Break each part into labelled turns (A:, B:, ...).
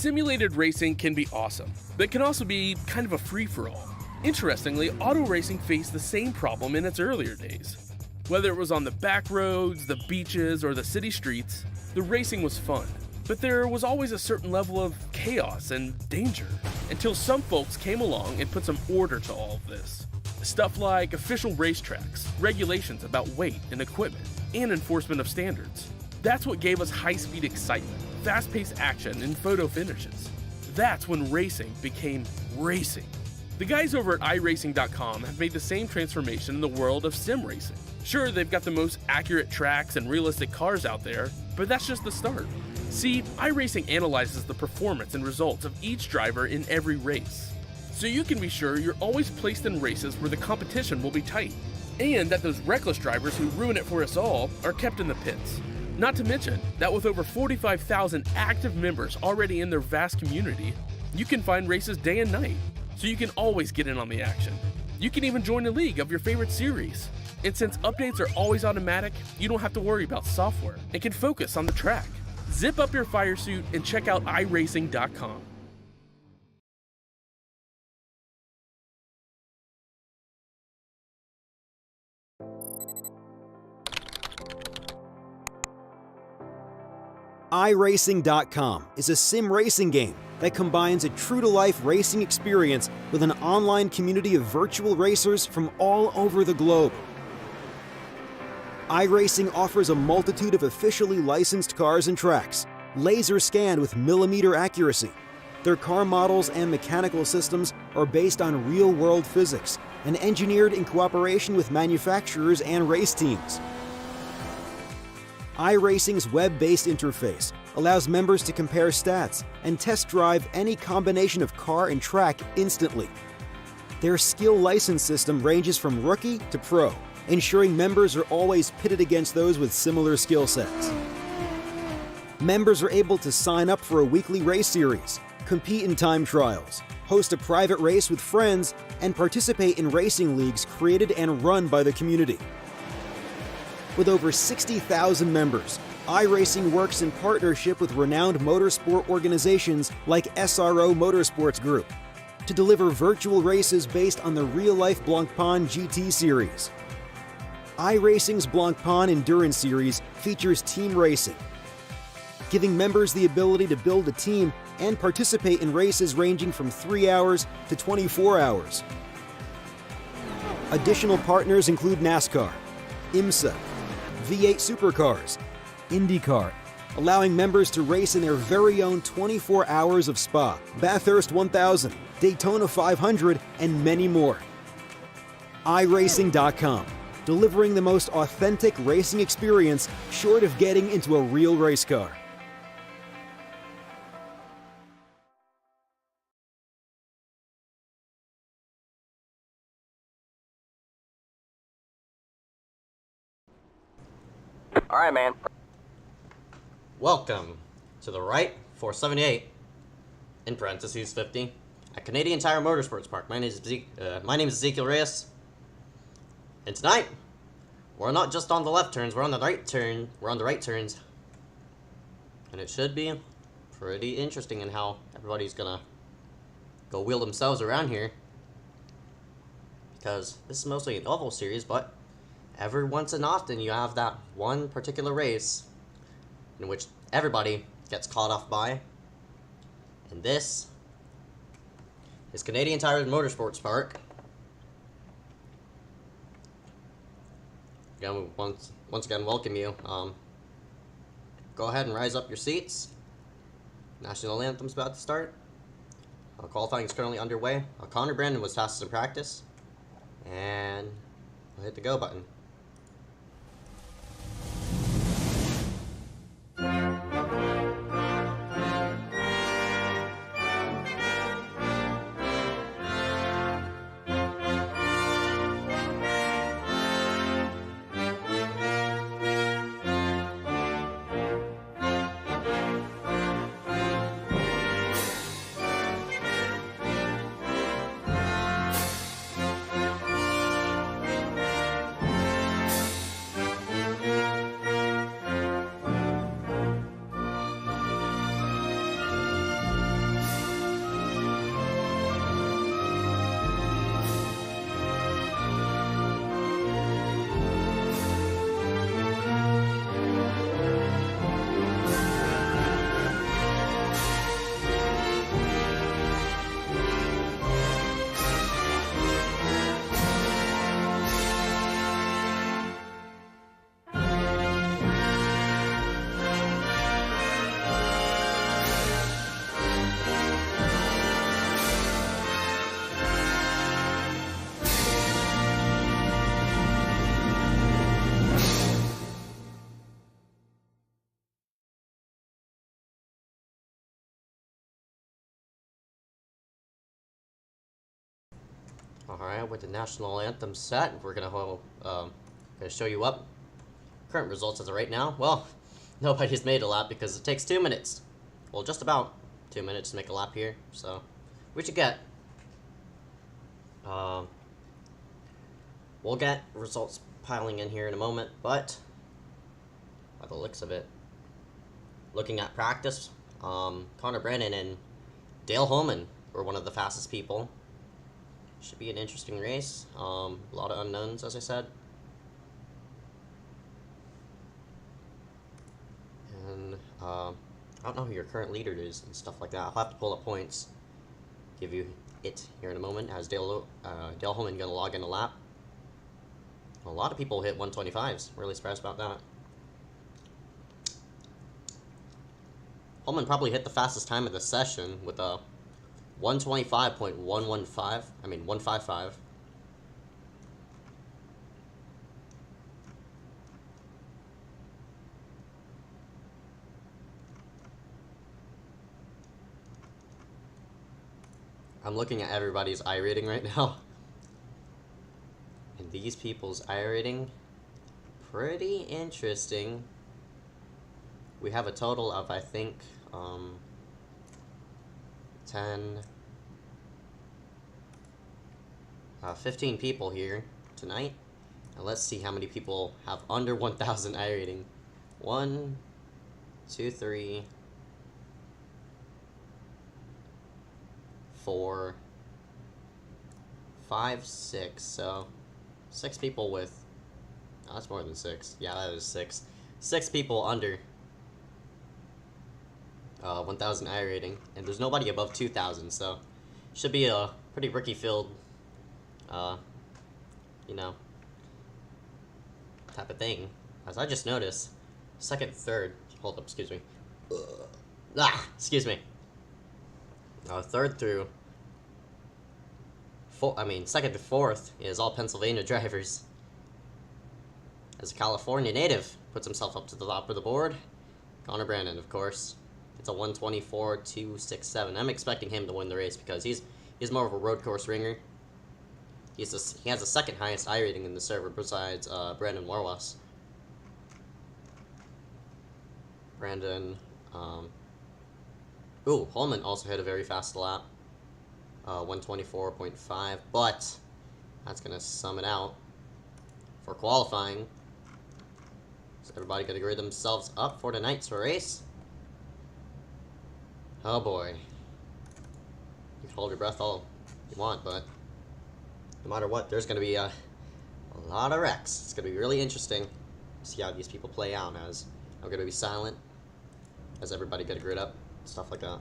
A: Simulated racing can be awesome, but it can also be kind of a free-for-all. Interestingly, auto racing faced the same problem in its earlier days. Whether it was on the back roads, the beaches, or the city streets, the racing was fun. But there was always a certain level of chaos and danger, until some folks came along and put some order to all of this. Stuff like official racetracks, regulations about weight and equipment, and enforcement of standards. That's what gave us high-speed excitement, fast-paced action, and photo finishes. That's when racing became racing. The guys over at iRacing.com have made the same transformation in the world of sim racing. Sure, they've got the most accurate tracks and realistic cars out there, but that's just the start. See, iRacing analyzes the performance and results of each driver in every race, so you can be sure you're always placed in races where the competition will be tight, and that those reckless drivers who ruin it for us all are kept in the pits. Not to mention that with over 45,000 active members already in their vast community, you can find races day and night, so you can always get in on the action. You can even join a league of your favorite series. And since updates are always automatic, you don't have to worry about software and can focus on the track. Zip up your fire suit and check out iRacing.com.
B: iRacing.com is a sim racing game that combines a true-to-life racing experience with an online community of virtual racers from all over the globe. iRacing offers a multitude of officially licensed cars and tracks, laser scanned with millimeter accuracy. Their car models and mechanical systems are based on real-world physics and engineered in cooperation with manufacturers and race teams. iRacing's web-based interface allows members to compare stats and test drive any combination of car and track instantly. Their skill license system ranges from rookie to pro, ensuring members are always pitted against those with similar skill sets. Members are able to sign up for a weekly race series, compete in time trials, host a private race with friends, and participate in racing leagues created and run by the community. With over 60,000 members, iRacing works in partnership with renowned motorsport organizations like SRO Motorsports Group to deliver virtual races based on the real-life Blancpain GT series. iRacing's Blancpain Endurance Series features team racing, giving members the ability to build a team and participate in races ranging from 3 hours to 24 hours. Additional partners include NASCAR, IMSA, V8 Supercars, IndyCar, allowing members to race in their very own 24 hours of Spa, Bathurst 1000, Daytona 500, and many more. iRacing.com, delivering the most authentic racing experience short of getting into a real race car.
C: Alright, man.
D: Welcome to the right 478 in parentheses 50 at Canadian Tire Motorsports Park. My name is Ezeckiel Reyes, and tonight we're not just on the left turns, we're on the right turn. We're on the right turns, and it should be pretty interesting in how everybody's gonna go wheel themselves around here, because this is mostly an oval series, but every once and often you have that one particular race in which everybody gets caught off by. And this is Canadian Tire Motorsports Park. Again, once again, welcome you. Go ahead and rise up your seats. National Anthem's about to start. Qualifying is currently underway. Connor Brandon was fastest in practice. And we'll hit the go button. Alright, with the national anthem set, we're gonna show you up. Current results as of right now. Well, nobody's made a lap because it takes 2 minutes. Well, just about 2 minutes to make a lap here, so we should get. We'll get results piling in here in a moment, but by the looks of it, looking at practice, Connor Brennan and Dale Holman were one of the fastest people. Should be an interesting race. A lot of unknowns, as I said. And I don't know who your current leader is and stuff like that. I'll have to pull up points, give you it here in a moment. As Dale Holman gonna log in a lap. A lot of people hit 125s. Really surprised about that. Holman probably hit the fastest time of the session with a 125.115. I mean 155. I'm looking at everybody's iRating right now. And these people's iRating, pretty interesting. We have a total of, I think, 15 people here tonight. Now let's see how many people have under 1,000 iRating. 1, 2, 3, 4, 5, 6. So 6 people with. Oh, that's more than 6. Yeah, that is 6. 6 people under 1,000 iRating, and there's nobody above 2,000. So should be a pretty rookie-filled, you know, type of thing. As I just noticed, second, third. Hold up, excuse me. Excuse me. Third through second to fourth is all Pennsylvania drivers. As a California native puts himself up to the top of the board, Connor Brandon, of course. It's a 124.267. I'm expecting him to win the race because he's more of a road course ringer. He has the second highest iRating in the server besides Brandon Warwas. Brandon. Holman also had a very fast lap. 124.5, but that's going to sum it out for qualifying. So everybody got to grade themselves up for tonight's race. Oh boy. You can hold your breath all you want, but no matter what, there's going to be a lot of wrecks. It's going to be really interesting to see how these people play out, as I'm going to be silent as everybody got to grid up, stuff like that.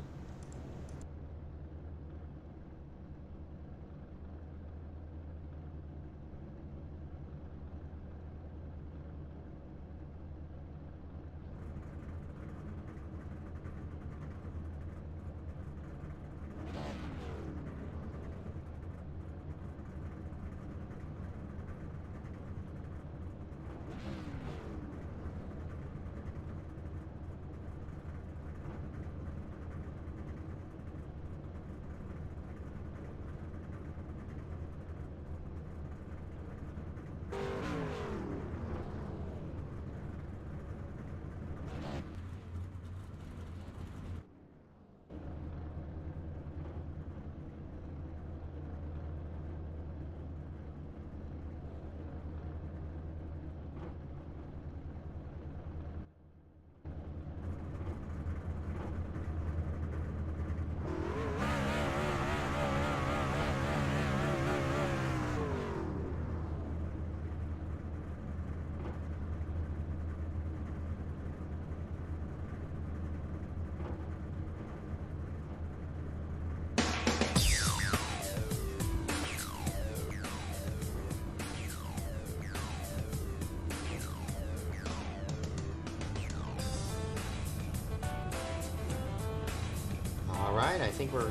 D: Alright, I think we're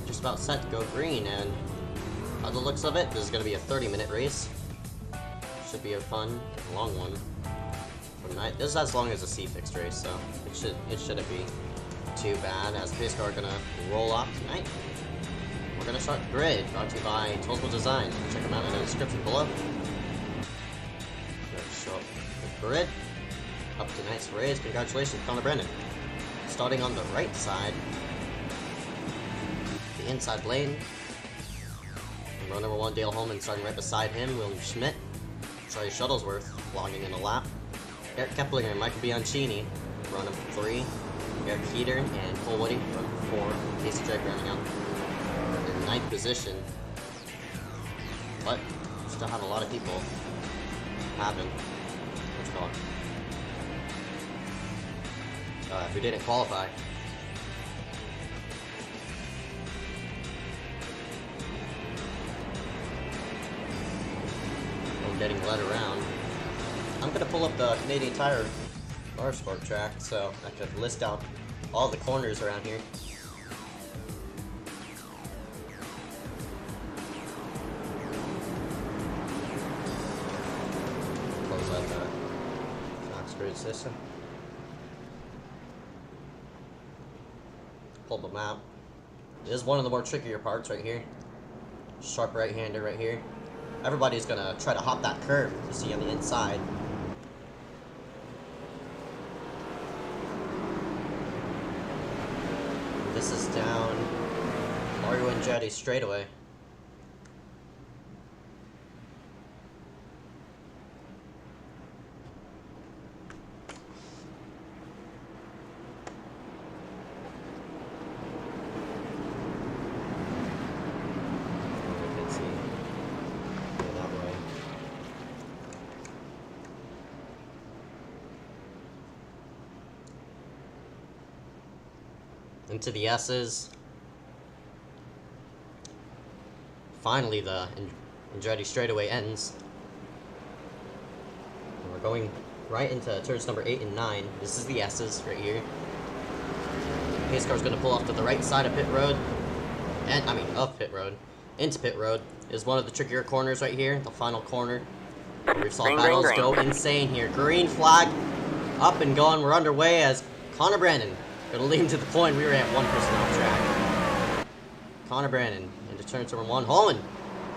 D: just about set to go green, and by the looks of it, this is going to be a 30-minute race. Should be a fun and long one for tonight. This is as long as a C-fixed race, so it shouldn't be too bad, as iSCAR are going to roll off tonight. gonna start the grid, brought to you by Total Design. Check them out in the description below. Let's show up the grid. Up to tonight's race. Congratulations, Connor Brennan. Starting on the right side, the inside lane. Row number 1, Dale Holman starting right beside him. William Schmidt, Charlie Shuttlesworth logging in a lap. Eric Keplinger and Michael Bianchini, row number 3. Eric Heater and Cole Woody, row number 4. Casey Drake rounding out in 9th position. But still have a lot of people having what's it called? Who didn't qualify. I'm getting led around. I'm gonna pull up the Canadian Tire Motorsport track so I could list out all the corners around here. Close out the Fox grid system. Pull the map. This is one of the more trickier parts right here. Sharp right-hander right here. Everybody's gonna try to hop that curve you see on the inside. This is down Mario Andretti straightaway. Into the S's. Finally, the Andretti straightaway ends. And we're going right into turns number 8 and 9. This is the S's right here. Pace car's going to pull off to the right side of pit road. And, of pit road. Into pit road is one of the trickier corners right here. The final corner. We saw battles go insane here. Green flag up and going. We're underway as Connor Brandon. Gonna lead him to the point we were at one person off track. Connor Brandon into turn number 1. Holman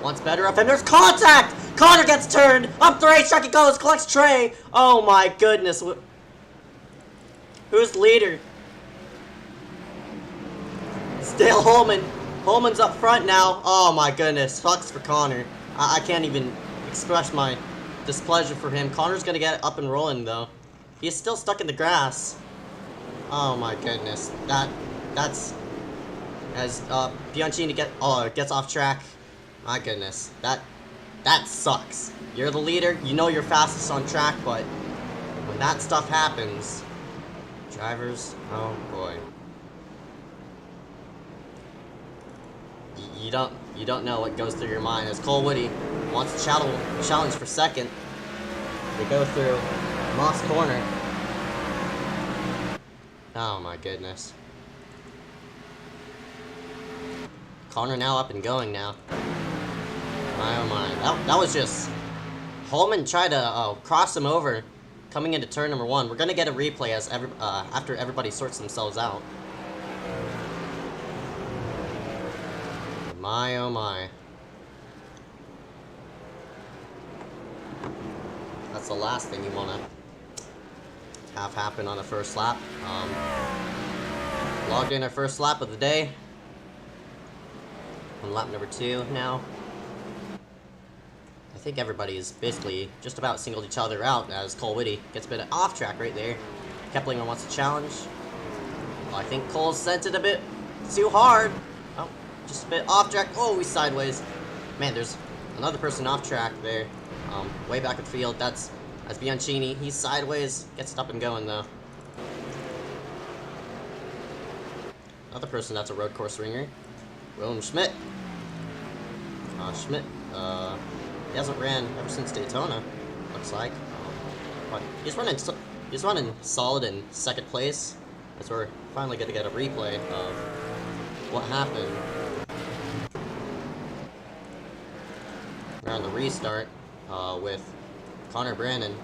D: wants better of him. There's contact! Connor gets turned! Up the racetrack it goes, collects Trey! Oh my goodness. Who's the leader? It's Dale Holman. Holman's up front now. Oh my goodness. Sucks for Connor. I can't even express my displeasure for him. Connor's gonna get up and rolling though. He's still stuck in the grass. Oh my goodness, that's as Bianchini gets off track. My goodness, that sucks. You're the leader, you know you're fastest on track, but when that stuff happens, drivers, oh boy, you don't know what goes through your mind. As Cole Woody wants to challenge for second, they go through Moss Corner. Oh my goodness. Connor now up and going now. My oh my. That was just... Holman tried to cross him over coming into turn number 1. We're gonna get a replay as after everybody sorts themselves out. My oh my. That's the last thing you wanna have happen on the first lap. Logged in our first lap of the day. On lap number 2 now. I think everybody's basically just about singled each other out as Cole Whitty gets a bit off track right there. Keplinger wants to challenge. Well, I think Cole sent it a bit too hard. Oh, just a bit off track. Oh, he's sideways. Man, there's another person off track there. Way back in the field. That's Bianchini. He's sideways. Gets it up and going though. Another person that's a road course ringer. William Schmidt. Schmidt, he hasn't ran ever since Daytona, looks like. But he's running solid in second place. As we're finally going to get a replay of what happened. We're on the restart with Connor Brandon.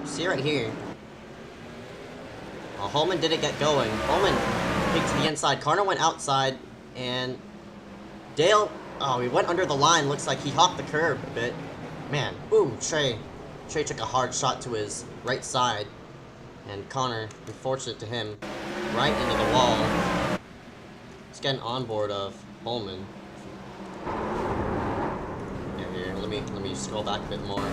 D: See right here. Holman didn't get going. Holman picked to the inside. Connor went outside And Dale, oh, he went under the line. Looks like he hopped the curb a bit. Man, ooh, Trey took a hard shot to his right side. And Connor, unfortunate to him, right into the wall. He's getting on board of Holman. Here, let me scroll back a bit more.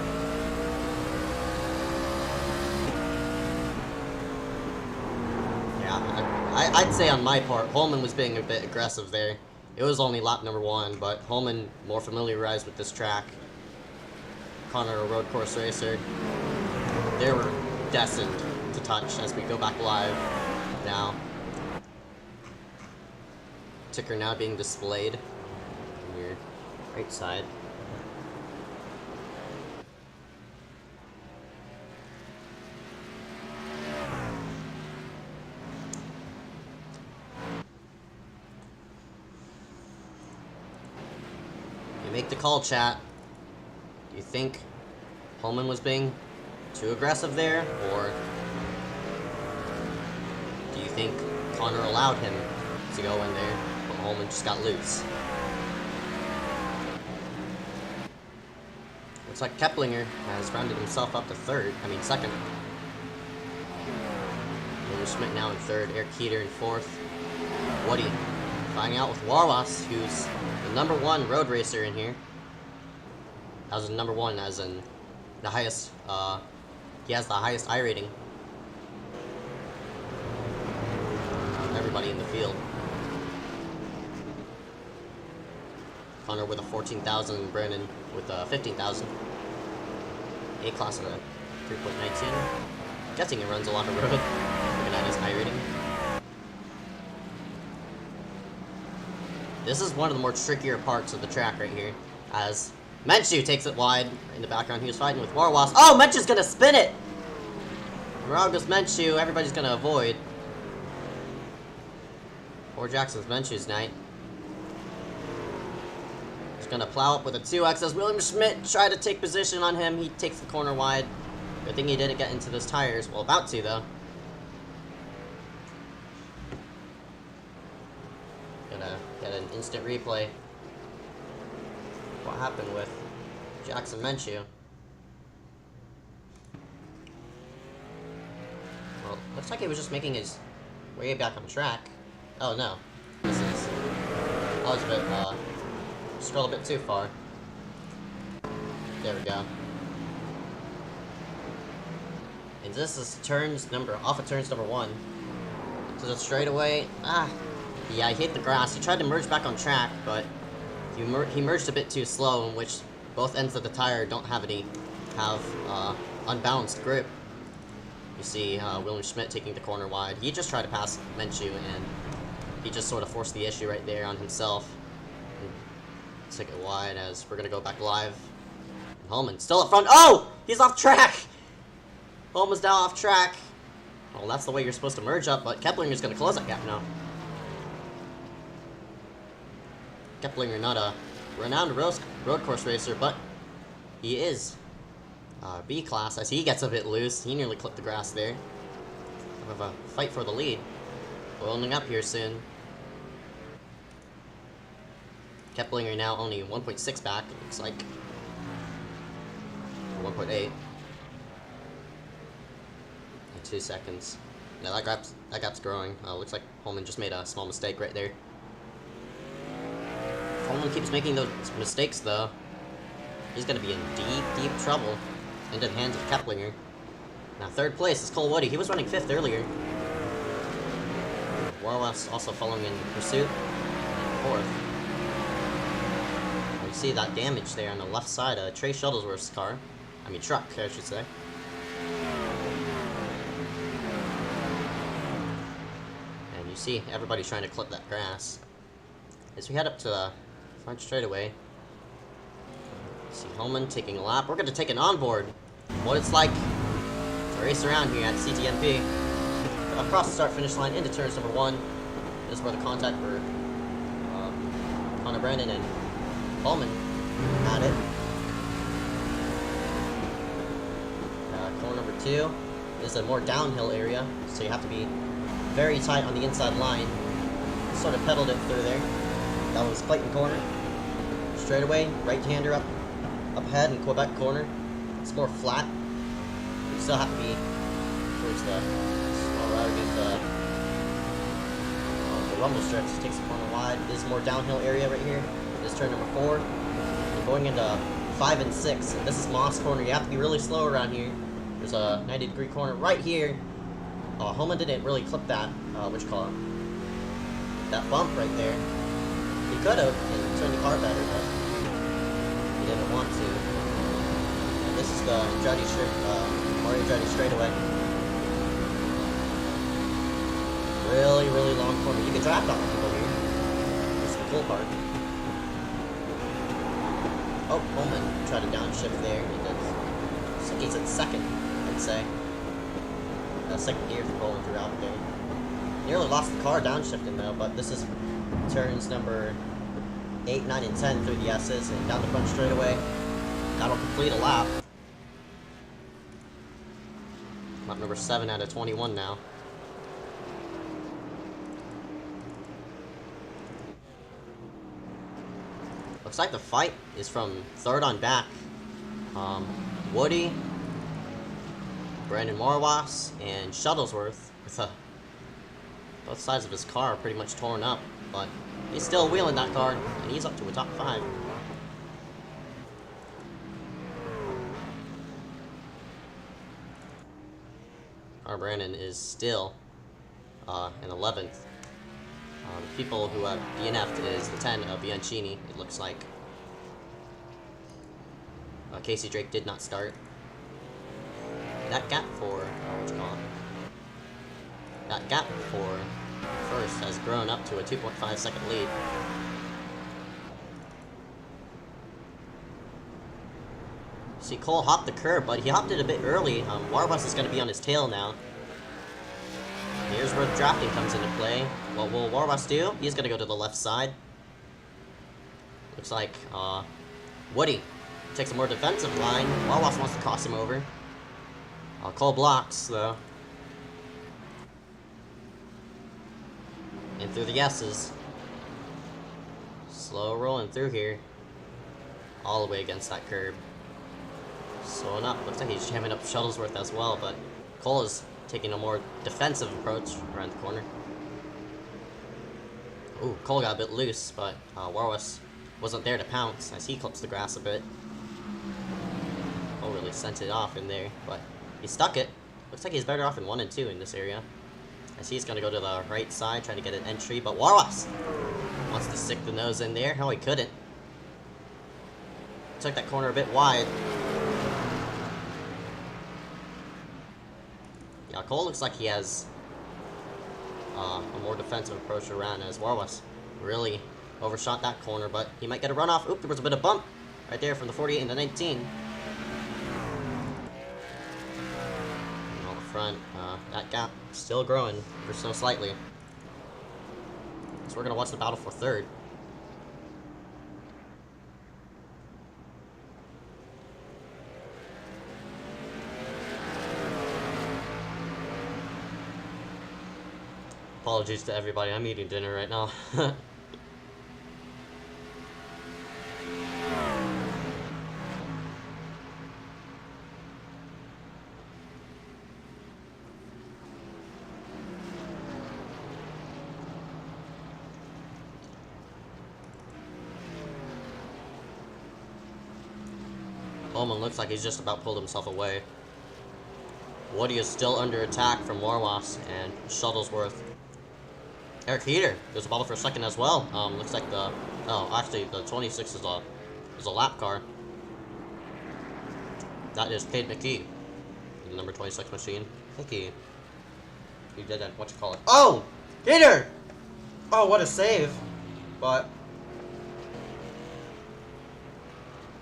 D: Yeah, I'd say on my part, Holman was being a bit aggressive there. It was only lap number 1, but Holman more familiarized with this track. Connor, a road course racer. They were destined to touch as we go back live now. Ticker now being displayed on your right side. You make the call, chat. Do you think Holman was being too aggressive there, or do you think Connor allowed him to go in there, but Holman just got loose? Looks like Keplinger has rounded himself up to second. Logan Schmidt now in third, Eric Keeter in fourth. Woody flying out with Warwas, who's the number 1 road racer in here. That was number 1 as in the highest, he has the highest I rating of everybody in the field. Connor with a 14,000, Brandon with a 15,000. A-class at a 3.19. Guessing it runs a lot of road, looking at his I rating. This is one of the more trickier parts of the track right here, as Menchu takes it wide. In the background, he was fighting with Warwas. Oh, Menchu's gonna spin it! Around goes Menchu, everybody's gonna avoid. Poor Jackson's Menchu's night. He's gonna plow up with a 2X as William Schmidt tried to take position on him. He takes the corner wide. Good thing he didn't get into those tires. Well, about to, though. Gonna get an instant replay. What happened with Jackson Menchu? Well, looks like he was just making his way back on track. Oh no, this is. I was a bit scrolled a bit too far. There we go. And this is off of turns number 1. So the straightaway. Yeah, he hit the grass. He tried to merge back on track, but he merged a bit too slow, in which both ends of the tire don't have unbalanced grip. You see William Schmidt taking the corner wide. He just tried to pass Menchu, and he just sort of forced the issue right there on himself. And took it wide as we're going to go back live. And Holman still up front. Oh! He's off track! Holman's now off track. Well, that's the way you're supposed to merge up, but Keplinger's going to close that gap now. Keplinger, not a renowned road course racer, but he is B-class as he gets a bit loose. He nearly clipped the grass there. We have a fight for the lead. Boiling up here soon. Keplinger now only 1.6 back, it looks like. 1.8. In 2 seconds. Yeah, that gap's growing. Looks like Holman just made a small mistake right there. If Holman keeps making those mistakes, though, he's going to be in deep trouble. Into the hands of Keplinger. Now, third place is Cole Woody. He was running 5th earlier. Warwas also following in pursuit. And 4th. You see that damage there on the left side of Trey Shuttlesworth's car. I mean, truck, I should say. And you see everybody trying to clip that grass. As we head up to the front straightaway, see Holman taking a lap. We're going to take an onboard. What it's like to race around here at CTMP. Across the start-finish line into turns number 1. This is where the contact for Connor Brandon and Holman had it. Corner number 2 is a more downhill area, so you have to be very tight on the inside line. Sort of pedaled it through there. That was Clayton corner. Straightaway, right-hander up ahead in Quebec corner. It's more flat. You still have to be towards the small route against the rumble strips. Takes the corner wide. This is more downhill area right here. This is turn number 4. You're going into 5 and 6. And this is Moss corner. You have to be really slow around here. There's a 90-degree corner right here. Homa didn't really clip that, that bump right there. He could have and turned the car better, but he didn't want to. And this is the Mario Andretti straightaway. Really, really long corner. You can draft off people here. This is the cool part. Oh, Holman tried to downshift there. He's at second, I'd say. Second gear for rolling throughout there. Nearly lost the car downshifting though, but this is turns number 8, 9, and 10 through the S's and down the front straightaway. That'll complete a lap. Lap number 7 out of 21 now. Looks like the fight is from third on back. Woody, Brandon Marwas, and Shuttlesworth with both sides of his car are pretty much torn up, but he's still wheeling that car, and he's up to a top 5. Our Brandon is still in 11th. People who have DNF'd is the 10 of Bianchini, it looks like. Casey Drake did not start. That gap for first has grown up to a 2.5 second lead. See, Cole hopped the curb, but he hopped it a bit early. Warwas is going to be on his tail now. Here's where the drafting comes into play. What will Warwas do? He's going to go to the left side. Looks like Woody takes a more defensive line. Warwas wants to cross him over. Cole blocks, though. And through the S's. Slow rolling through here. All the way against that curb. Slowing up. Looks like he's jamming up Shuttlesworth as well, but Cole is taking a more defensive approach around the corner. Ooh, Cole got a bit loose, but Warwas wasn't there to pounce as he clips the grass a bit. Cole really sent it off in there, but he stuck it. Looks like he's better off in 1 and 2 in this area. As he's going to go to the right side, trying to get an entry, but Warwas wants to stick the nose in there. No, he couldn't. Took that corner a bit wide. Yeah, Cole looks like he has a more defensive approach around as Warwas really overshot that corner, but he might get a runoff. Oop, there was a bit of bump right there from the 48 and the 19. Front, that gap still growing for so slightly. So we're gonna watch the battle for third. Apologies to everybody, I'm eating dinner right now. Bowman looks like he's just about pulled himself away. Woody is still under attack from Warwas and Shuttlesworth. Eric Heater, there's a bottle for a second as well. Looks like the the 26 is a lap car. That is Cade McKee, the number 26 machine. I think he did that. What you call it? Oh, Heater! Oh, what a save! But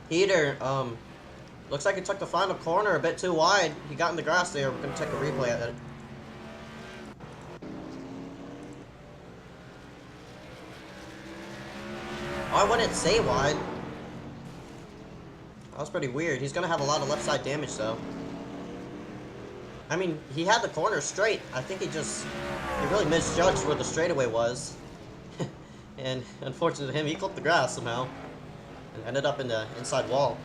D: Heater, looks like he took the final corner a bit too wide. He got in the grass there. We're going to take a replay at it. Oh, I wouldn't say wide. That was pretty weird. He's going to have a lot of left side damage, though. I mean, he had the corner straight. I think he really misjudged where the straightaway was. And unfortunately to him, he clipped the grass somehow and ended up in the inside wall.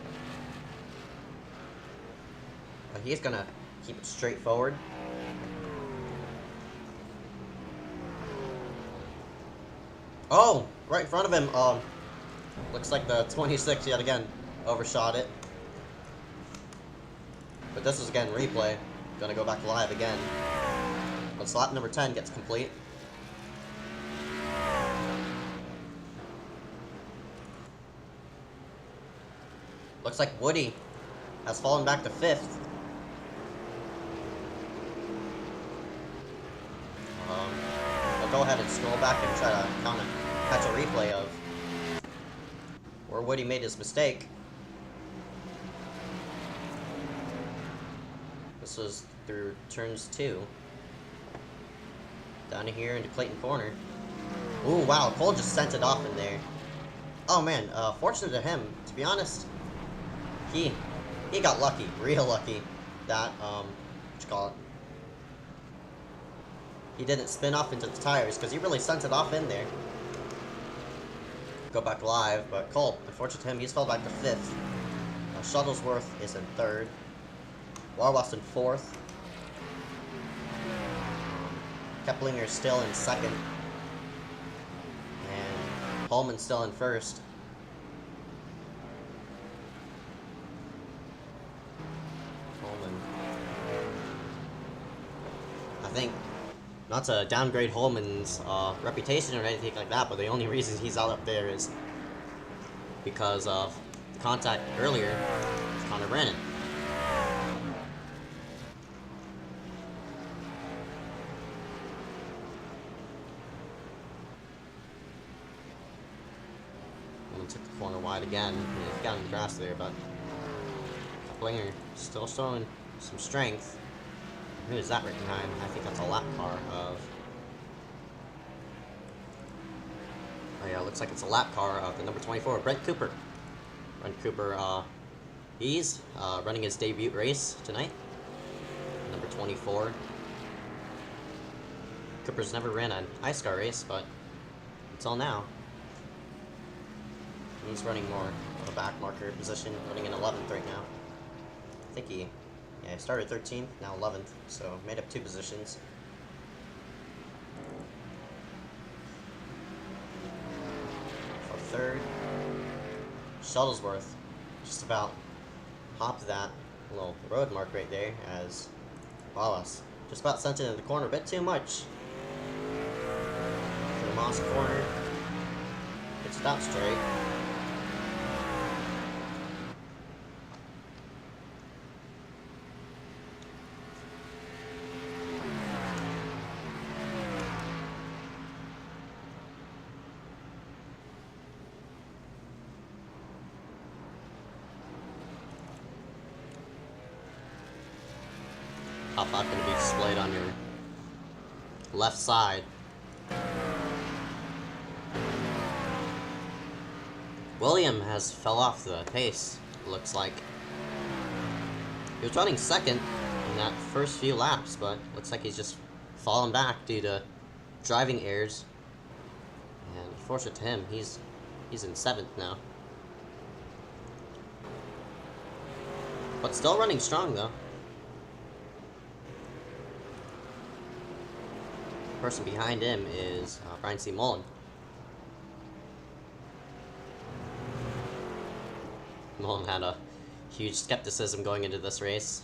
D: But he's gonna keep it straight forward. Oh, right in front of him. Looks like the 26 yet again overshot it. But this is again replay. Gonna go back live again. Once lap number 10 gets complete. Looks like Woody has fallen back to 5th. I'll go ahead and scroll back and try to kind of catch a replay of where Woody made his mistake. This was through turns 2. Down to here into Clayton Corner. Ooh, wow, Cole just sent it off in there. Oh man, fortunate to him, to be honest. He got lucky, real lucky, that, what you call it? He didn't spin off into the tires, because he really sent it off in there. Go back live, but Cole, unfortunate to him, he's fell back to 5th. Shuttlesworth is in 3rd. Warwas in 4th. Keplinger still in 2nd. And Holman still in 1st. I think, not to downgrade Holman's reputation or anything like that, but the only reason he's out up there is because of the contact earlier with Connor Brennan. Holman took the corner wide again. He got in the grass there, but Keplinger still showing some strength. Who is that right behind? I think that's a lap car of... Oh yeah, looks like it's a lap car of the number 24, Brent Cooper. Brent Cooper, he's running his debut race tonight. Number 24. Cooper's never ran an iSCAR race, but until now, he's running more of a back marker position, running in 11th right now. I think he started 13th, now 11th, so made up 2 positions. For 3rd, Shuttlesworth just about hopped that little road mark right there as Wallace just about sent it in the corner a bit too much. For the Moss corner, it's about straight. Top 5 going to be displayed on your left side. William has fell off the pace, looks like. He was running 2nd in that first few laps, but looks like he's just fallen back due to driving errors. And unfortunate to him, he's in 7th now. But still running strong though. The person behind him is Brian C. Mullen. Mullen had a huge skepticism going into this race.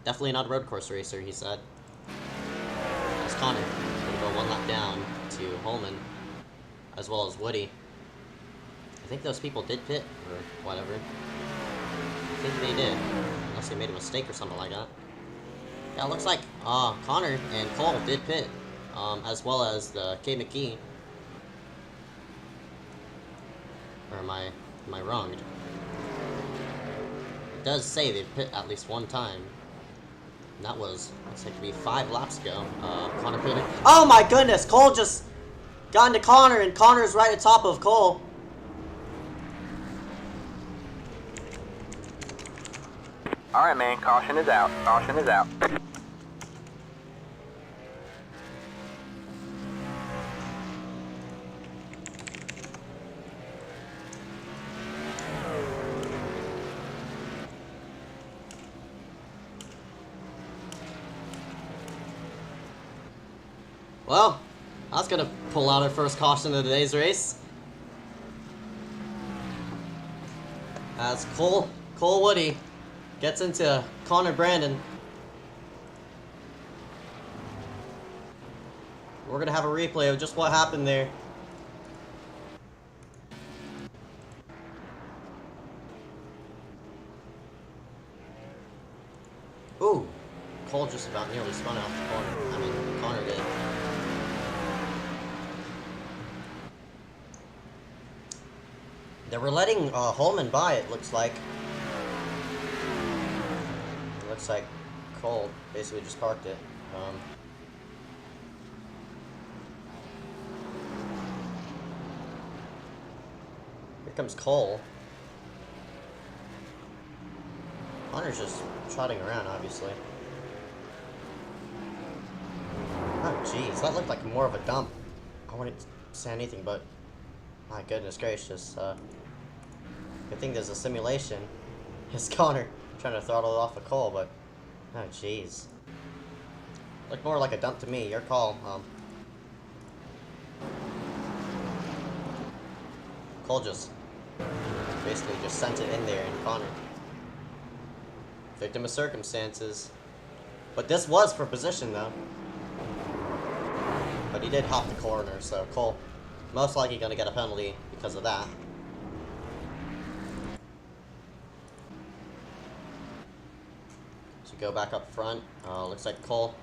D: Definitely not a road course racer, he said. As Connor going to go 1 lap down to Holman, as well as Woody. I think those people did pit, or whatever. I think they did, unless they made a mistake or something like that. Yeah, it looks like Connor and Cole did pit, as well as the K. McKee. Or am I wronged? It does say they pit at least 1 time. And that was, looks like to be 5 laps ago. Connor pitted. Oh my goodness! Cole just got into Connor, and Connor's right at top of Cole.
C: Alright, man. Caution is out. Caution is out.
D: Well, that's gonna pull out our first caution of today's race. As Cole Woody gets into Connor Brandon. We're gonna have a replay of just what happened there. Ooh, Cole just about nearly spun out the corner. I mean, Connor did. They were letting Holman by, it looks like. It looks like Cole basically just parked it. Here comes Cole. Connor's just trotting around, obviously. Oh, jeez, that looked like more of a dump. I wouldn't say anything, but my goodness gracious. Good thing there's a simulation. It's Connor trying to throttle it off of Cole, but oh, jeez. Looked more like a dump to me. Your call. Cole just basically just sent it in there, and Connor. Victim of circumstances. But this was for position, though. But he did hop the corner, so Cole most likely going to get a penalty because of that. So go back up front. Looks like Cole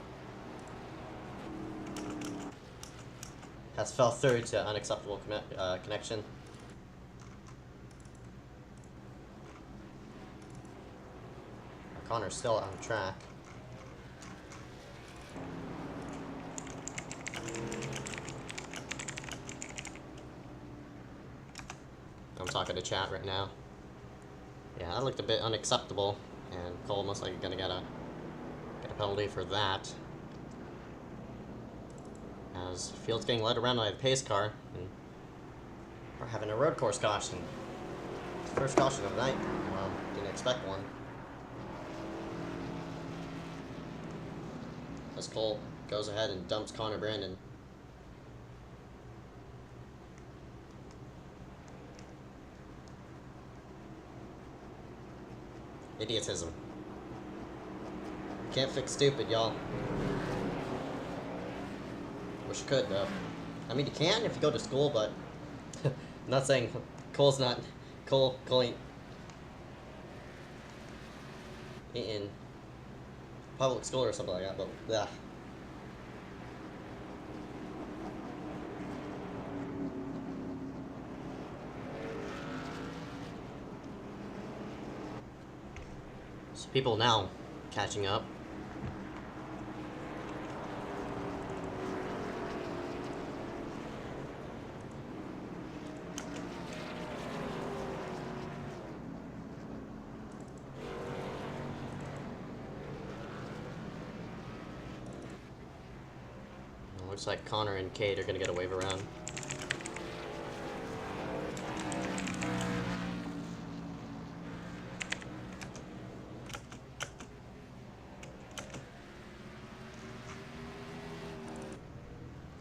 D: has fell through to unacceptable connection. Connor's still on track. I'm talking to chat right now. Yeah, that looked a bit unacceptable, and Cole most likely gonna get a penalty for that. As Field's getting led around by the pace car, and we're having a road course caution. First caution of the night. Didn't expect one. As Cole goes ahead and dumps Connor Brandon. Idiotism. Can't fix stupid, y'all. Wish you could, though. I mean, you can if you go to school, but I'm not saying Cole ain't in public school or something like that, but yeah. So people now catching up. Looks like Connor and Kate are gonna get a wave around.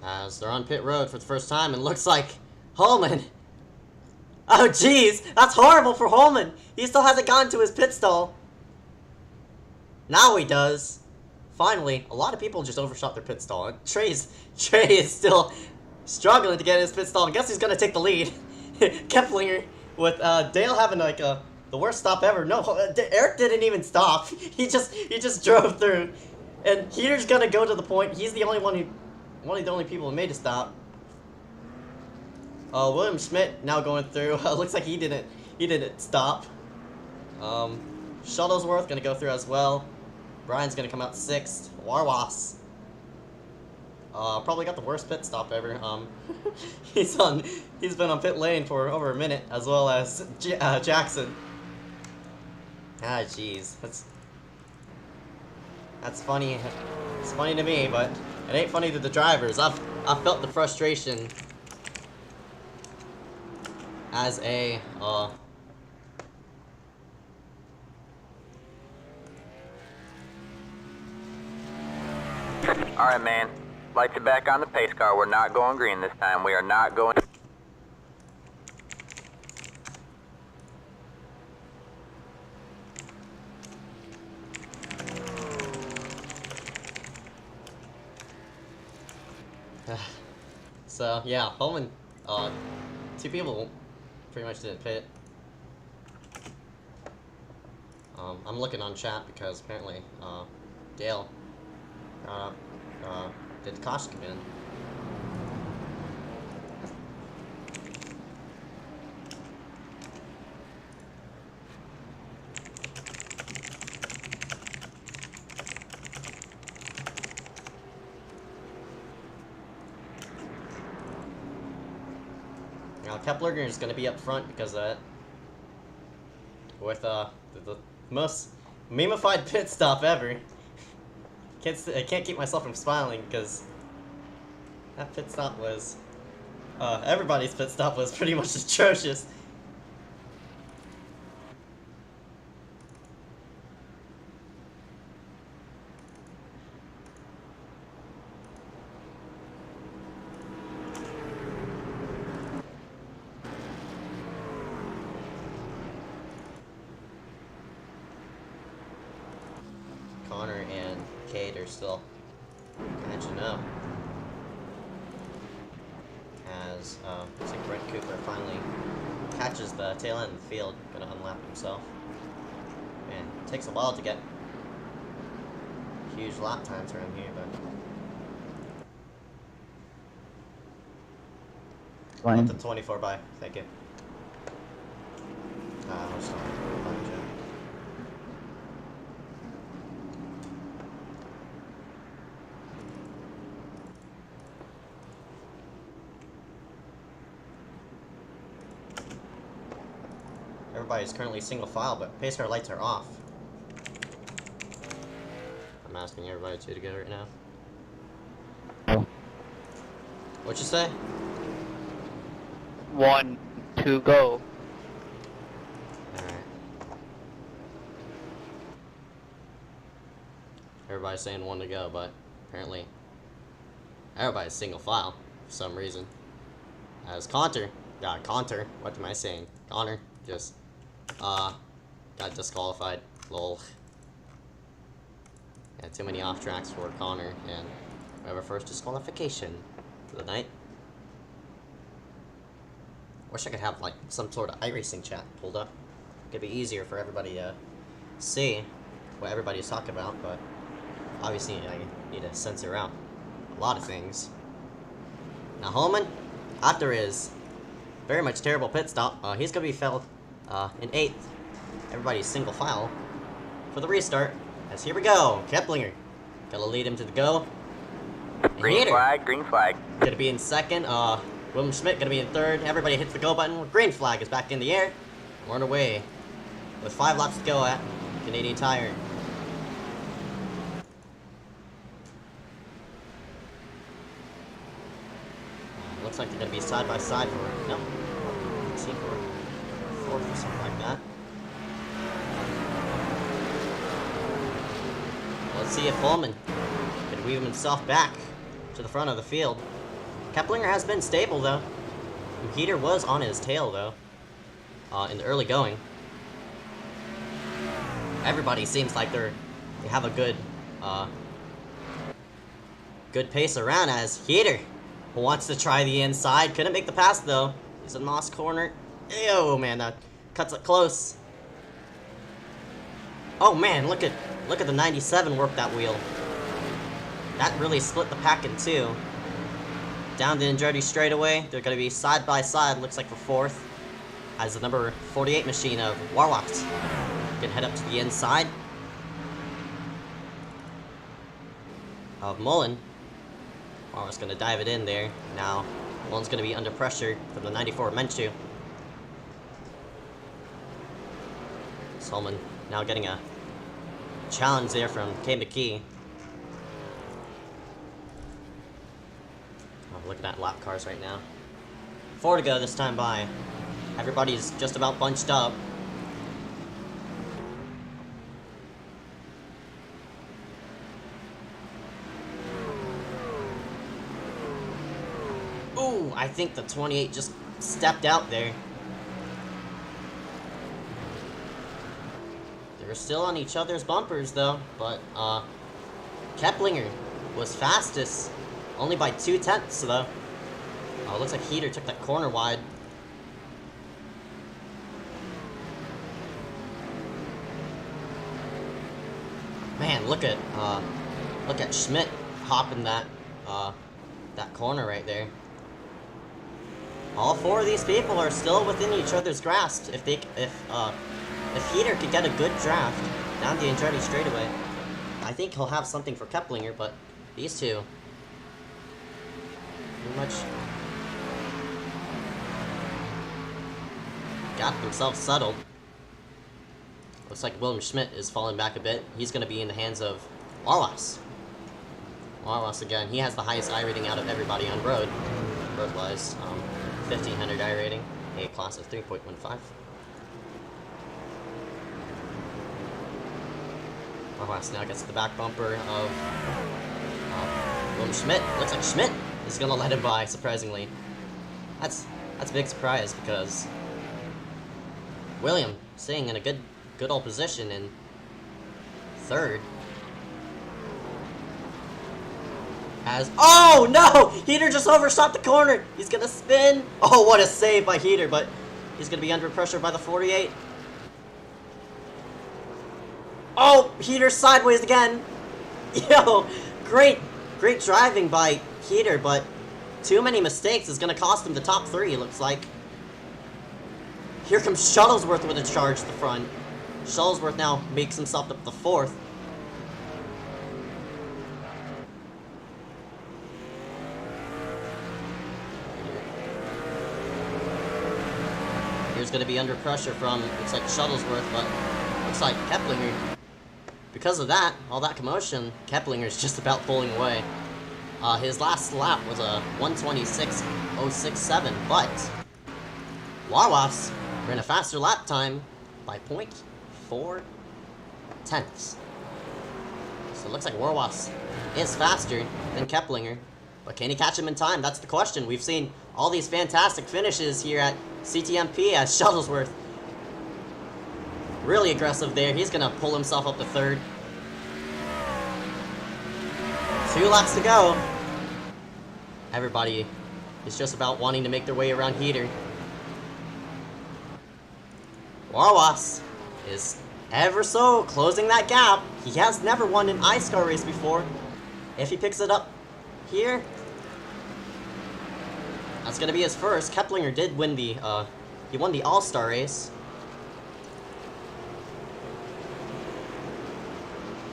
D: As they're on pit road for the first time, and looks like Holman. Oh jeez, that's horrible for Holman. He still hasn't gotten to his pit stall. Now he does. Finally, a lot of people just overshot their pit stall. Trey is still struggling to get his pit stall. I guess he's gonna take the lead. Kepplinger with Dale having like the worst stop ever. No, Eric didn't even stop. He just drove through, and Heater's gonna go to the point. He's the only one of the only people who made a stop. William Schmidt now going through. Looks like he didn't stop. Shuttlesworth gonna go through as well. Brian's gonna come out 6th. Warwas. Probably got the worst pit stop ever. He's been on pit lane for over a minute, as well as Jackson. Ah, jeez, that's funny. It's funny to me, but it ain't funny to the drivers. I've felt the frustration as a
C: Alright, man. Lights are back on the pace car. We're not going green this time. We are not going...
D: So, yeah, Holman, two people pretty much didn't pit. I'm looking on chat because apparently, Dale, did the caution come in. Now, Kepler is going to be up front because of that. With, the most memeified pit stop ever. I can't keep myself from smiling because that pit stop was, everybody's pit stop was pretty much atrocious. Connor and Cade are still catching up. As looks like Brent Cooper finally catches the tail end of the field, gonna unlap himself. Man, it takes a while to get huge lap times around here, but up to 24 by, thank you. I'll start. Everybody's currently single file, but pace car lights are off. I'm asking everybody to go right now. What'd you say?
E: 1, 2, go.
D: Alright. Everybody's saying 1 to go, but apparently everybody's single file for some reason. As Connor, what am I saying? Connor just got disqualified. Lol. Yeah, too many off tracks for Connor, and we have our first disqualification for the night. Wish I could have like some sort of iRacing chat pulled up. It'd be easier for everybody to see what everybody's talking about, but obviously I need to censor out a lot of things. Now Holman, after his very much terrible pit stop, he's gonna be felled in 8th. Everybody's single file for the restart. As here we go, Keplinger gotta lead him to the go.
C: Green flag, green flag.
D: Gonna be in 2nd. William Schmidt gonna be in 3rd. Everybody hits the go button. Green flag is back in the air. We're on our way with 5 laps to go at Canadian Tire. Looks like they're gonna be side by side for no. Let's see for 4th or something like that. Let's see if Holman can weave himself back to the front of the field. Keplinger has been stable though. Heater was on his tail though, in the early going. Everybody seems like they have a good, good pace around as Heater wants to try the inside. Couldn't make the pass though. He's in Moss corner. Ew, man, that cuts it close. Oh man, look at the 97 work that wheel. That really split the pack in 2. Down the Andretti straightaway. They're going to be side by side, looks like for 4th. As the number 48 machine of Warwacht can head up to the inside of Mullen. Warwacht's going to dive it in there. Now, Mullen's going to be under pressure from the 94 Menchu. Solomon now getting a challenge there from K McKee. Oh, looking at lap cars right now. 4 to go this time by. Everybody's just about bunched up. Ooh, I think the 28 just stepped out there. They were still on each other's bumpers though, but Keplinger was fastest, only by 2/10 though. Oh, looks like Heater took that corner wide. Man, look at Schmidt hopping that corner right there. All four of these people are still within each other's grasp. If Heater could get a good draft down the Andretti straightaway, I think he'll have something for Keplinger. But these two, pretty much got themselves settled. Looks like William Schmidt is falling back a bit. He's going to be in the hands of Warwas. Warwas again. He has the highest I rating out of everybody on road. Road-wise, 1500 I rating. A class of 3.15. Warwas now gets the back bumper of William Schmidt. Looks like Schmidt is going to let him by, surprisingly. That's a big surprise because William staying in a good old position in third. Oh no! Heater just overshot the corner! He's gonna spin! Oh, what a save by Heater, but he's gonna be under pressure by the 48. Oh, Heater sideways again! Yo, great driving by Heater, but too many mistakes is gonna cost him the top 3, it looks like. Here comes Shuttlesworth with a charge to the front. Shuttlesworth now makes himself up the 4th. Here's going to be under pressure from, looks like Shuttlesworth, but looks like Keplinger. Because of that, all that commotion, Keplinger's just about pulling away. His last lap was a 1:26.067, but Warwas ran a faster lap time by 0.4 tenths. So it looks like Warwas is faster than Keplinger, but can he catch him in time? That's the question. We've seen all these fantastic finishes here at CTMP as Shuttlesworth. Really aggressive there. He's gonna pull himself up to 3rd. 2 laps to go. Everybody is just about wanting to make their way around Heater. Warwas is ever so closing that gap. He has never won an iSCAR race before. If he picks it up here, that's gonna be his first. Keplinger did win the he won the All-Star race.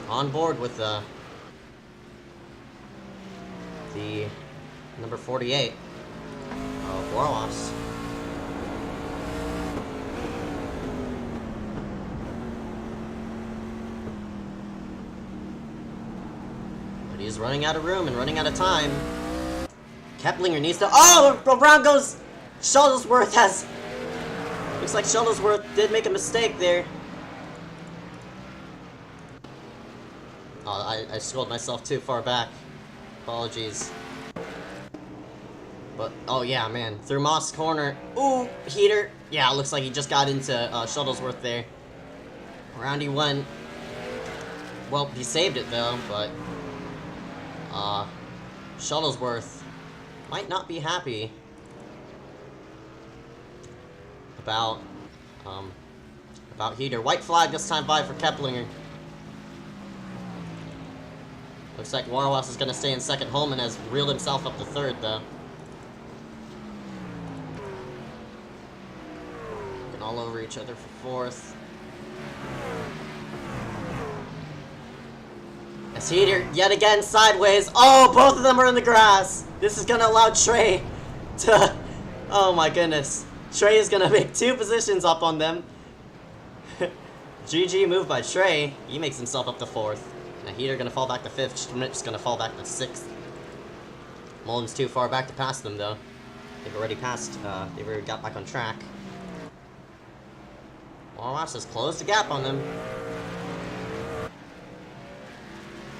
D: On board with the number 48 of Warwas. He's running out of room and running out of time. Keplinger needs to... Oh! Around goes Shuttlesworth has... Looks like Shuttlesworth did make a mistake there. Oh, I scrolled myself too far back. Apologies. But, oh yeah, man. Through Moss corner. Ooh, Heater. Yeah, it looks like he just got into Shuttlesworth there. Around he went. Well, he saved it though, but... Shuttlesworth might not be happy about Heater. White flag this time by for Keplinger. Looks like Warwas is gonna stay in second. Holman has reeled himself up to 3rd though. Looking all over each other for 4th. As Heater, yet again, sideways. Oh, both of them are in the grass. This is gonna allow Trey to... Oh my goodness. Trey is gonna make 2 positions up on them. GG move by Trey. He makes himself up to 4th. Now Heater gonna fall back to 5th. Schmidt's gonna fall back to 6th. Mullen's too far back to pass them though. They've already passed, they've already got back on track. Warwas has closed the gap on them.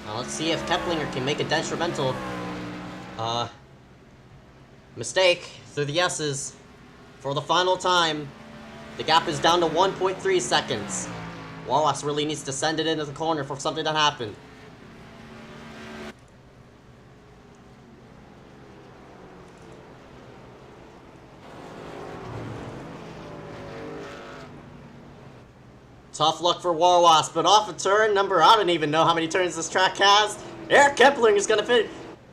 D: Now let's see if Keplinger can make a detrimental Mistake through the S's for the final time. The gap is down to 1.3 seconds. Warwas really needs to send it into the corner for something to happen. Tough luck for Warwas, but off a turn number, I don't even know how many turns this track has. Eric Keplinger is going to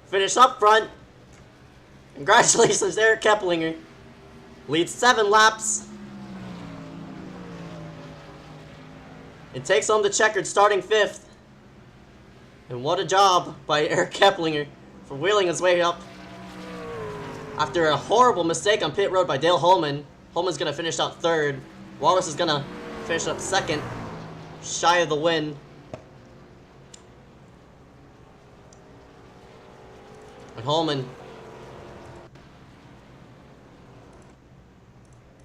D: finish up front. Congratulations, Eric Keplinger. Leads 7 laps. And takes home the checkered, starting 5th. And what a job by Eric Keplinger for wheeling his way up. After a horrible mistake on pit road by Dale Holman. Holman's going to finish out 3rd. Wallace is going to finish up 2nd. Shy of the win. And Holman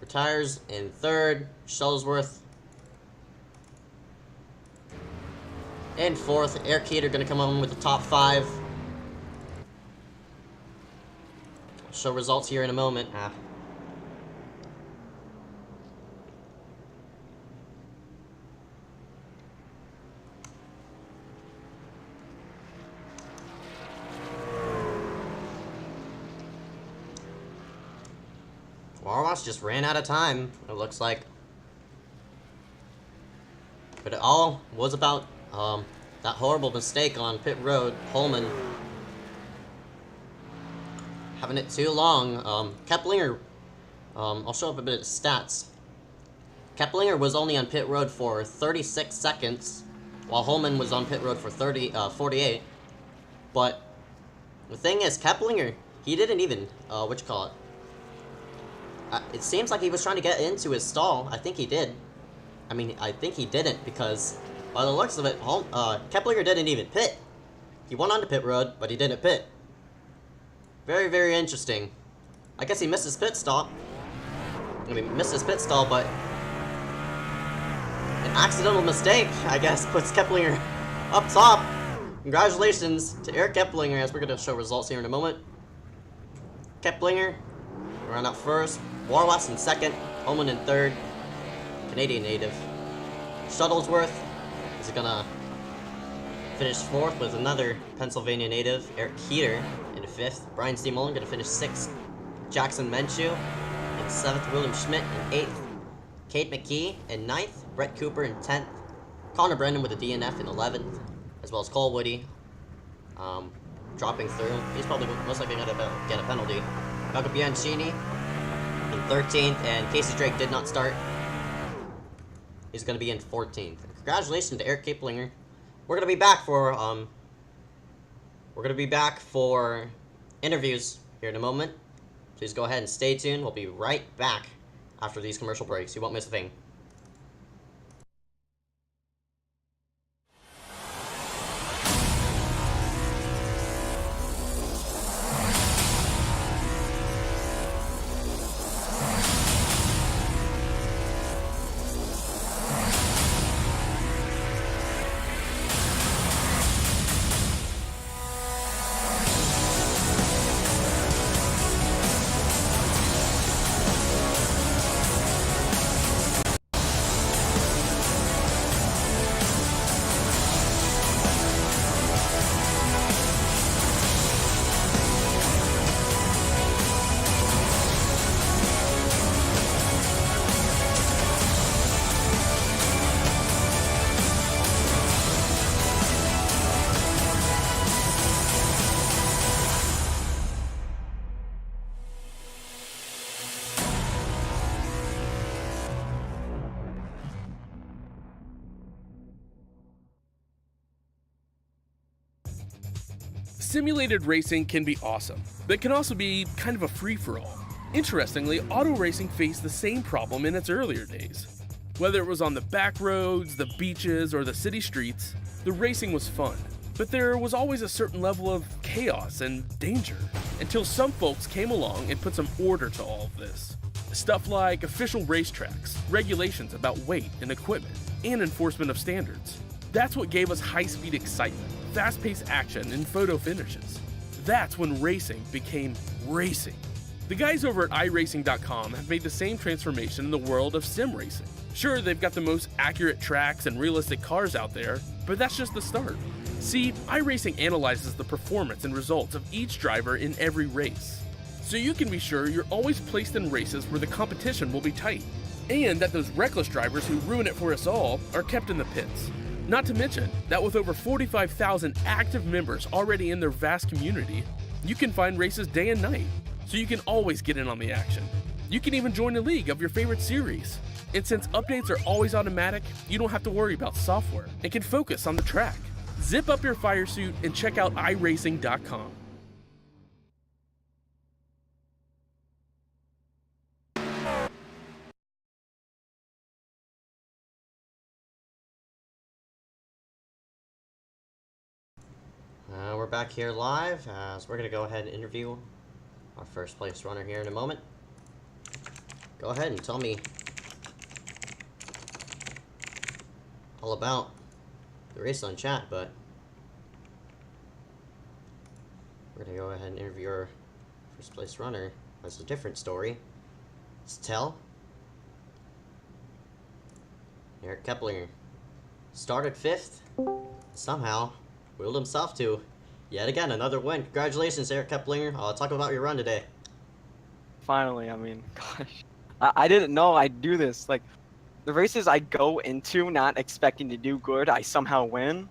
D: retires in 3rd. Shuttlesworth in 4th. Eric Keeter gonna come home with the top 5. I'll show results here in a moment. Warwas just ran out of time, it looks like. But it all was about that horrible mistake on pit road. Holman having it too long. Keplinger, I'll show up a bit of stats. Keplinger was only on pit road for 36 seconds, while Holman was on pit road for 48. But the thing is, Keplinger, he didn't even, it seems like he was trying to get into his stall. I think he did. I mean, I think he didn't, because by the looks of it, Keplinger didn't even pit. He went onto pit road, but he didn't pit. Very, very interesting. I guess he missed his pit stop. I mean, missed his pit stall, but an accidental mistake, I guess, puts Keplinger up top. Congratulations to Eric Keplinger, as we're going to show results here in a moment. Keplinger ran up 1st. Warwas in 2nd. Holman in 3rd. Canadian native. Shuttlesworth is gonna finish 4th with another Pennsylvania native. Eric Keeter in 5th. Brian C. Mullen gonna finish 6th. Jackson Menchu in 7th. William Schmidt in 8th. Kate McKee in 9th. Brett Cooper in 10th. Connor Brennan with a DNF in 11th. As well as Cole Woody dropping through. He's probably most likely gonna get a penalty. Gaga Bianchini in 13th, and Casey Drake did not start. He's going to be in 14th. Congratulations to Eric Keplinger. We're going to be back for interviews here in a moment. Please go ahead and stay tuned. We'll be right back after these commercial breaks. You won't miss a thing.
A: Simulated racing can be awesome, but can also be kind of a free-for-all. Interestingly, auto racing faced the same problem in its earlier days. Whether it was on the back roads, the beaches, or the city streets, the racing was fun. But there was always a certain level of chaos and danger, until some folks came along and put some order to all of this. Stuff like official racetracks, regulations about weight and equipment, and enforcement of standards. That's what gave us high-speed excitement, fast-paced action, and photo finishes. That's when racing became racing. The guys over at iRacing.com have made the same transformation in the world of sim racing. Sure, they've got the most accurate tracks and realistic cars out there, but that's just the start. See, iRacing analyzes the performance and results of each driver in every race, so you can be sure you're always placed in races where the competition will be tight, and that those reckless drivers who ruin it for us all are kept in the pits. Not to mention that with over 45,000 active members already in their vast community, you can find races day and night, so you can always get in on the action. You can even join a league of your favorite series. And since updates are always automatic, you don't have to worry about software and can focus on the track. Zip up your fire suit and check out iRacing.com.
D: We're back here live, so we're going to go ahead and interview our first place runner here in a moment. Go ahead and tell me all about the race on chat, but we're going to go ahead and interview our first place runner. That's a different story. Let's tell. Eric Keplinger started 5th, somehow willed himself to yet again another win. Congratulations, Eric Keplinger. Talk about your run today.
E: Finally, I mean, gosh, I didn't know I'd do this. Like, the races I go into not expecting to do good, I somehow win.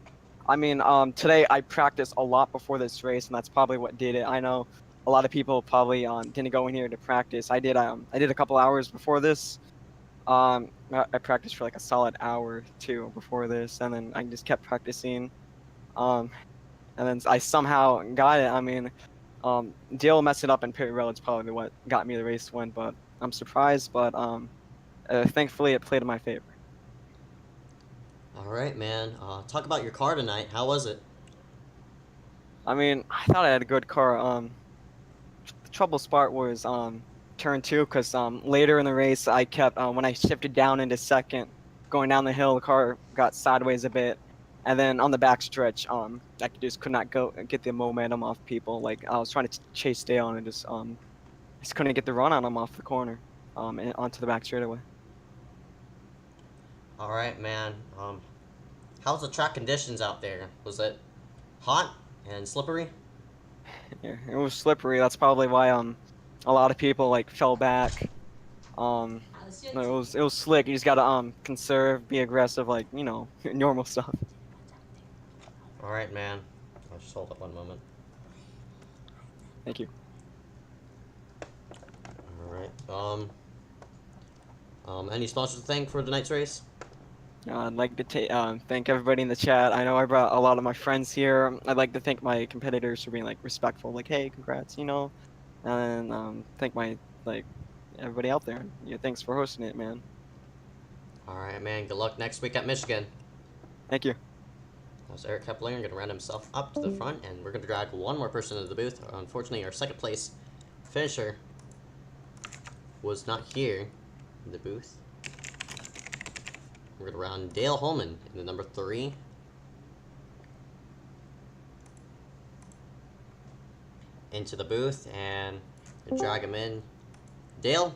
E: I mean, today I practiced a lot before this race, and that's probably what did it. I know a lot of people probably didn't go in here to practice. I did a couple hours before this. I practiced for like a solid hour or two before this, and then I just kept practicing. And then I somehow got it. I mean, Dale messing up in pit road is probably what got me the race win, but I'm surprised, but thankfully it played in my favor.
D: All right, man. Talk about your car tonight. How was it?
E: I mean, I thought I had a good car. The trouble spot was turn 2, because later in the race I kept, when I shifted down into second, going down the hill, the car got sideways a bit. And then on the back stretch, I just could not get the momentum off people. Like, I was trying to chase Dale and just couldn't get the run on him off the corner, and onto the back straightaway.
D: All right, man. How's the track conditions out there? Was it hot and slippery?
E: Yeah, it was slippery. That's probably why a lot of people like fell back. No, it was slick. You just gotta conserve, be aggressive, like, you know, normal stuff.
D: All right, man. I'll just hold up one moment.
E: Thank you.
D: All right. Any sponsors to thank for tonight's race?
E: I'd like to thank everybody in the chat. I know I brought a lot of my friends here. I'd like to thank my competitors for being like respectful, like, hey, congrats, you know, and thank my everybody out there. Yeah, thanks for hosting it, man.
D: All right, man. Good luck next week at Michigan.
E: Thank you.
D: That's Eric Keplinger going to round himself up to the front, and we're going to drag one more person into the booth. Unfortunately, our second place finisher was not here in the booth. We're going to round Dale Holman in the number 3. Into the booth and drag him in. Dale,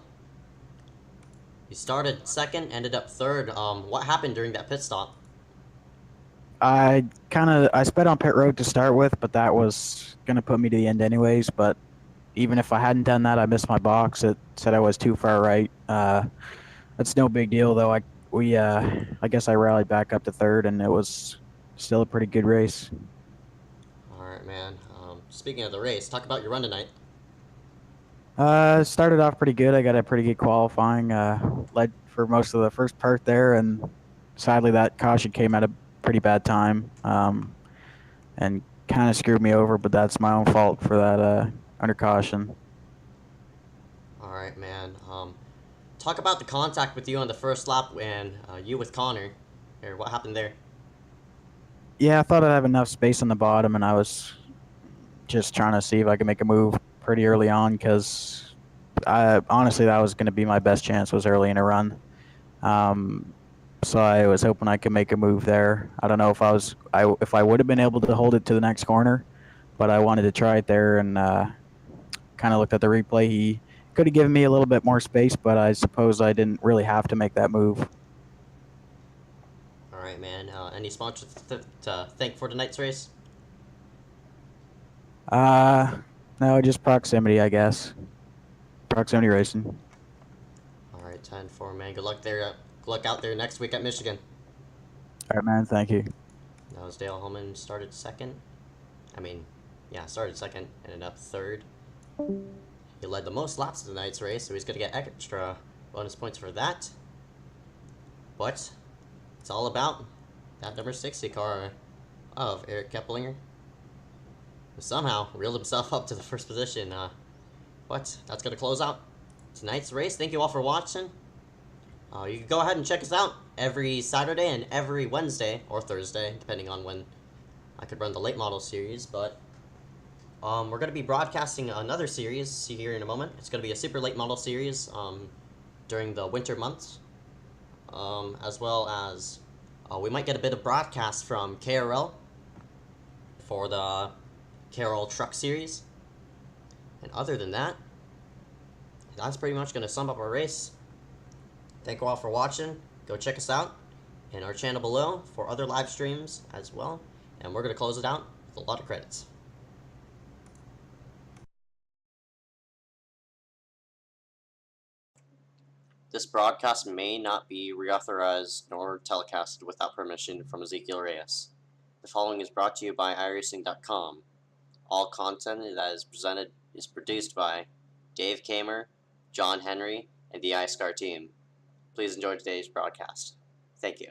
D: you started 2nd, ended up 3rd. What happened during that pit stop?
F: I sped on pit road to start with, but that was going to put me to the end anyways. But even if I hadn't done that, I missed my box. It said I was too far right. That's no big deal, though. I guess I rallied back up to 3rd, and it was still a pretty good race.
D: All right, man. Speaking of the race, talk about your run tonight.
F: Started off pretty good. I got a pretty good qualifying. Led for most of the first part there, and sadly that caution came at a pretty bad time, and kind of screwed me over, but that's my own fault for that under caution.
D: All right, man. Talk about the contact with you on the first lap and you with Connor. Or what happened there?
F: Yeah, I thought I'd have enough space on the bottom, and I was just trying to see if I could make a move pretty early on, because honestly that was going to be my best chance, was early in a run. So I was hoping I could make a move there. I don't know if I would have been able to hold it to the next corner, but I wanted to try it there, and kind of looked at the replay. could have given me a little bit more space, but I suppose I didn't really have to make that move.
D: All right, man. Any sponsors to thank for tonight's race?
F: No, just proximity, I guess. Proximity racing.
D: All right, 10-4, man. Good luck there. Good luck out there next week at Michigan.
F: All right, man. Thank you.
D: That was Dale Holman, started second. Started second, ended up third. He led the most laps of tonight's race, so he's going to get extra bonus points for that. But it's all about that number 60 car of Eric Keplinger, who somehow reeled himself up to the first position. But that's going to close out tonight's race. Thank you all for watching. You can go ahead and check us out every Saturday and every Wednesday or Thursday, depending on when I could run the late model series. But we're going to be broadcasting another series here in a moment. It's going to be a super late model series during the winter months, as well as we might get a bit of broadcast from KRL for the KRL Truck Series. And other than that, that's pretty much going to sum up our race. Thank you all for watching. Go check us out in our channel below for other live streams as well. And we're going to close it out with a lot of credits. This broadcast may not be reauthorized nor telecasted without permission from Ezeckiel Reyes. The following is brought to you by iRacing.com. All content that is presented is produced by Dave Kamer, John Henry, and the iSCAR team. Please enjoy today's broadcast. Thank you.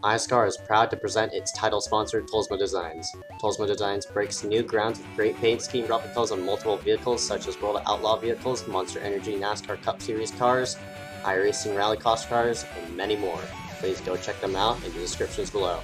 D: iSCAR is proud to present its title sponsor, Tolsma Designs. Tolsma Designs breaks new ground with great paint scheme replicas on multiple vehicles such as World of Outlaw vehicles, Monster Energy NASCAR Cup Series cars, iRacing Rally Cross cars, and many more. Please go check them out in the descriptions below.